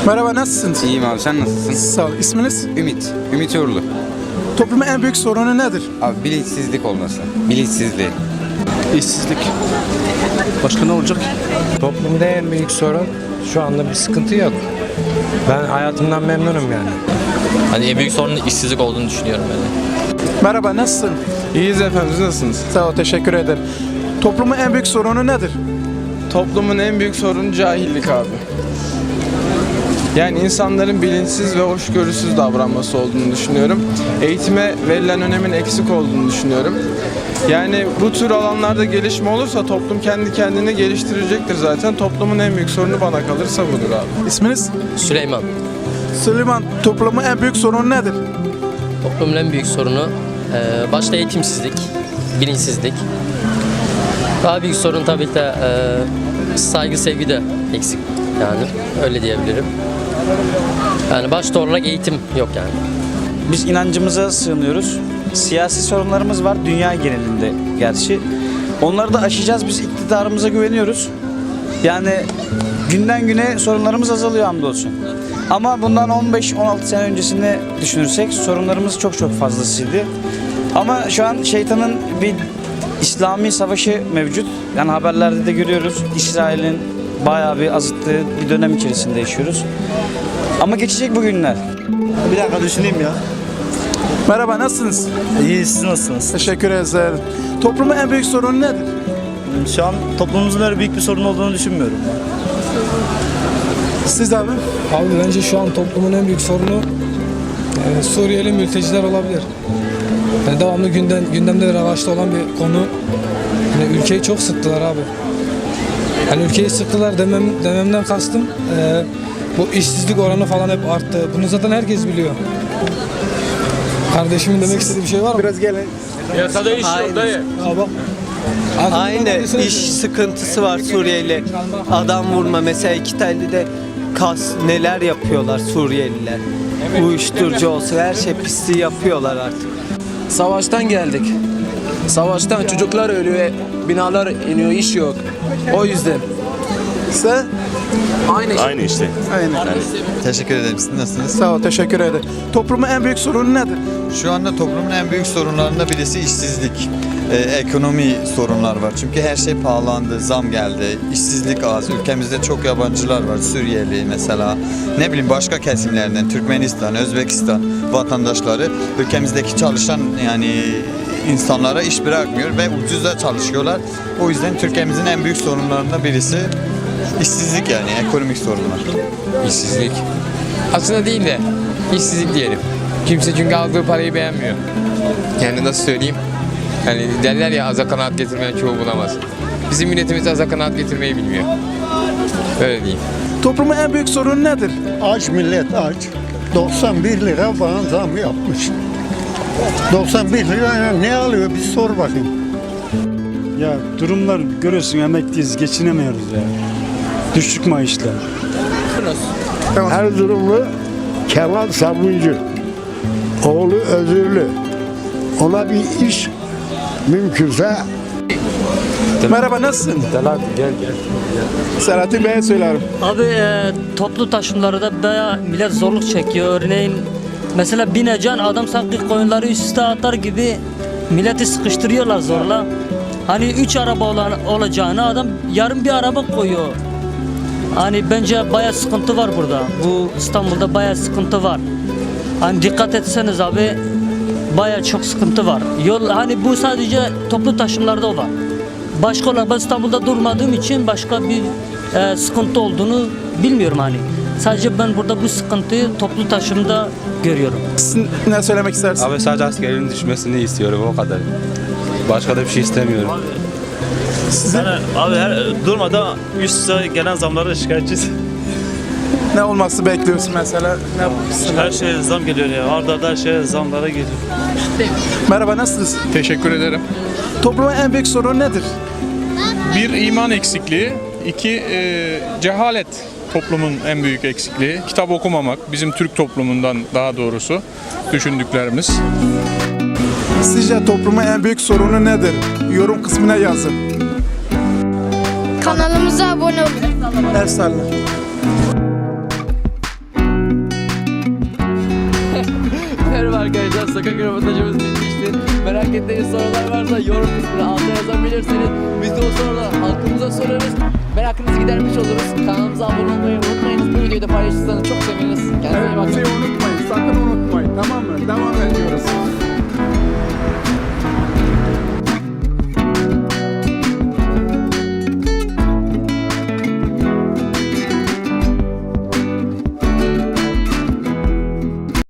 Merhaba, nasılsınız? İyiyim abi, sen nasılsın? Sağ ol. İsminiz? Ümit Yorulu. Toplumun en büyük sorunu nedir? Abi bilinçsizlik olması. Bilinçsizliği. İşsizlik. Başka ne olacak? Toplumda en büyük sorun şu anda bir sıkıntı yok. Ben hayatımdan memnunum yani. Hani en büyük sorunun işsizlik olduğunu düşünüyorum ben. Merhaba, nasılsın? İyiyiz efendim, siz nasılsınız? Sağ ol, teşekkür ederim. Toplumun en büyük sorunu nedir? Toplumun en büyük sorunu cahillik abi. Yani insanların bilinçsiz ve hoşgörüsüz davranması olduğunu düşünüyorum. Eğitime verilen önemin eksik olduğunu düşünüyorum. Yani bu tür alanlarda gelişme olursa toplum kendi kendini geliştirecektir zaten. Toplumun en büyük sorunu bana kalırsa budur abi. İsminiz? Süleyman, Süleyman, toplumun en büyük sorunu nedir? toplumun en büyük sorunu başta eğitimsizlik, bilinçsizlik. Daha büyük sorun tabii ki de saygı, sevgi de eksik yani öyle diyebilirim. Yani başta olarak eğitim yok yani. Biz inancımıza sığınıyoruz. Siyasi sorunlarımız var dünya genelinde gerçi. Onları da aşacağız. Biz iktidarımıza güveniyoruz. Yani günden güne sorunlarımız azalıyor hamdolsun. Ama bundan 15-16 sene öncesini düşünürsek sorunlarımız çok çok fazlasıydı. Ama şu an şeytanın bir İslami savaşı mevcut. Yani haberlerde de görüyoruz. İsrail'in bayağı bir azıttığı bir dönem içerisinde yaşıyoruz. Ama geçecek bu günler. Bir dakika düşüneyim ya. Merhaba, nasılsınız? İyi, siz nasılsınız? Teşekkür ederim. Toplumun en büyük sorunu nedir? Şu an toplumumuzun öyle büyük bir sorun olduğunu düşünmüyorum. Siz abi? Abi bence şu an toplumun en büyük sorunu Suriyeli mülteciler olabilir. Yani devamlı gündemde revaçta olan bir konu. Yani ülkeyi çok sıktılar abi. Yani ülkeyi sıktılar dememden kastım bu işsizlik oranı falan hep arttı. Bunu zaten herkes biliyor. Kardeşimin demek istediği bir şey var mı? Biraz gelin. Yasada iş yok dayı. Ya bak. Aynı iş sıkıntısı var Suriyeli. Adam vurma mesela iki tane de neler yapıyorlar Suriyeliler. Uyuşturucu olsun her şey pisliği yapıyorlar artık. Savaştan geldik. Savaştan çocuklar ölüyor, binalar iniyor, iş yok. O yüzden. Sen? Aynı işte. Aynen. Teşekkür ederim. Siz nasılsınız? Sağ ol, teşekkür ederim. Toplumun en büyük sorunu nedir? Şu anda toplumun en büyük sorunlarından birisi işsizlik. Ekonomi sorunlar var. Çünkü her şey pahalandı, zam geldi, işsizlik az. Ülkemizde çok yabancılar var. Suriyeli mesela, ne bileyim başka kesimlerden, Türkmenistan, Özbekistan vatandaşları ülkemizdeki çalışan yani insanlara iş bırakmıyor ve ucuza çalışıyorlar. O yüzden Türkiye'mizin en büyük sorunlarından birisi işsizlik yani ekonomik sorunlar. İşsizlik. Aslında değil de işsizlik diyelim. Kimse çünkü aldığı parayı beğenmiyor. Yani nasıl söyleyeyim? Yani derler ya aza kanaat getirmeyen çoğu bulamaz. Bizim milletimiz aza kanaat getirmeyi bilmiyor. Öyle diyeyim. Toplumun en büyük sorunu nedir? Aç millet aç. 91 lira falan zam yapmış. 91 lira ne alıyor bir sor bakayım. Ya durumlar görüyorsun, emekliyiz, geçinemiyoruz ya. Düşük maaşlar. Erzurumlu Kemal Sabuncu. Oğlu özürlü. Ona bir iş mümkünse. Merhaba, nasılsın? Gel. Selahattin Bey'e söylerim. Abi toplu taşımlarda bayağı millet zorluk çekiyor. Örneğin mesela bineceksin, adam sanki koyunları üst üste atar gibi milleti sıkıştırıyorlar zorla. Hani 3 araba olacağına adam yarım bir araba koyuyor. Hani bence bayağı sıkıntı var burada. Bu İstanbul'da bayağı sıkıntı var. Hani dikkat etseniz abi bayağı çok sıkıntı var. Yol hani bu sadece toplu taşımlarda var. Başka olarak ben İstanbul'da durmadığım için başka bir sıkıntı olduğunu bilmiyorum hani. Sadece ben burada bu sıkıntıyı toplu taşımda görüyorum. Siz ne söylemek istersiniz? Abi sadece askerin düşmesini istiyorum o kadar. Başka da bir şey istemiyorum. Abi durmadan üst üste gelen zamlara şikayetçiyiz. Ne olması bekliyorsun mesela? Her şeye zam geliyor ya. Arda arda her şeye zamlara geliyor. Merhaba, nasılsınız? Teşekkür ederim. Toplumun en büyük sorunu nedir? Bir, iman eksikliği. İki, cehalet toplumun en büyük eksikliği. Kitap okumamak, bizim Türk toplumundan daha doğrusu düşündüklerimiz. Sizce toplumun en büyük sorunu nedir? Yorum kısmına yazın. Kanalımıza abone olun. Ersal'la. sokak röportajımız bitmiştir. Merak ettiğiniz sorular varsa yorum kısmına alta yazabilirsiniz. Biz de o soruları halkımıza sorarız. Merakınızı gidermiş oluruz. Kanalımıza abone olmayı unutmayınız. Bu videoyu da paylaşırsanız çok seviniriz. Kendinize iyi bakın. Unutmayın, sakın unutmayın. Tamam mı? Devam ediyoruz.